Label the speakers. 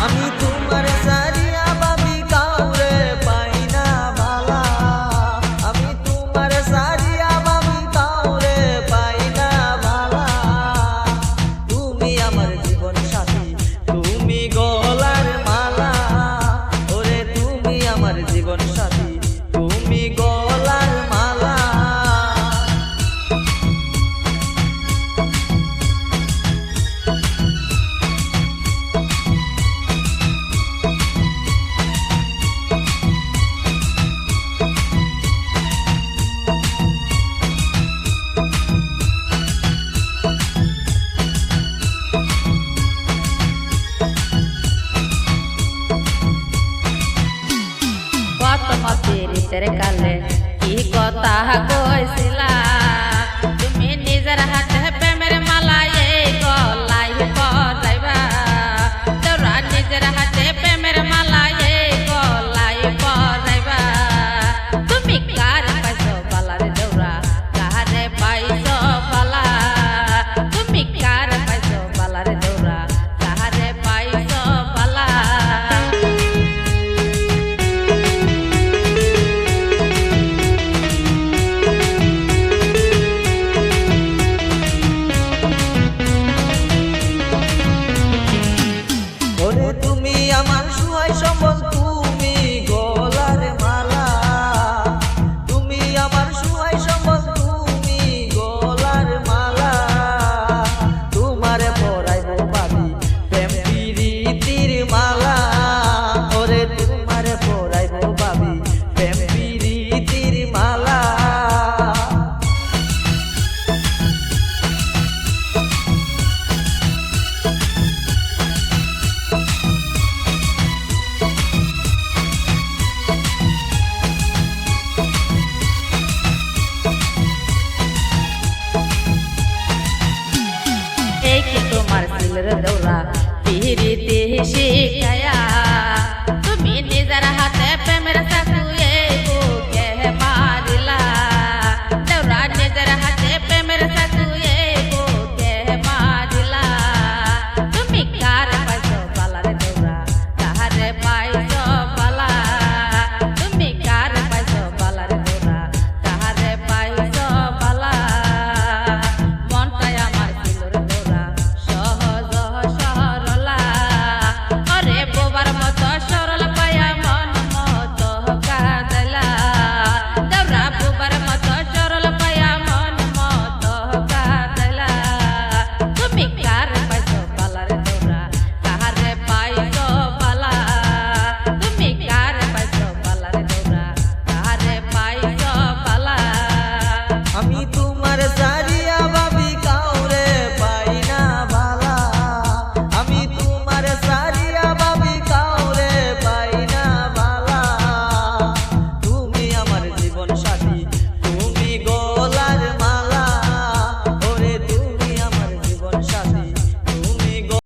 Speaker 1: আমি তোমার সারিয়া ভাবি কাউরে পাই না ভালা, আমি তোমার সারিয়া ভাবি কাউরে পাই না ভালা। তুমি আমার জীবন সাথী, তুমি গলার মালা, ওরে তুমি আমার জীবন সাথী, তুমি গলার মালা।
Speaker 2: তেরে কালে কি কথা কইছিলা, তুমি নিজের হাতে প্রেমের মালা এই গলায় পরাইবা। তোরা নিজের হাতে প্রেমের মালা এই গলায় পরাইবা। তুমি কার পাইছো বালার দেউরা, কারে পাইছো বালা, তুমি কার পাইছো বালার দেউরা, কারে পাইছো বালা।
Speaker 1: তুমি আমার সুহাই সম্বল, তুমি গলার মালা, তুমি আমার সুহাই সম্বল, তুমি গলার মালা। তোমারে পরাইব ভাবি প্রেম প্রীতির মালা, ওরে তোমারে পরাইব ভাবি প্রেম প্রীতির মালা।
Speaker 2: এই কি তোমার সিলের দৌড়া পিহিরিতে শিখায়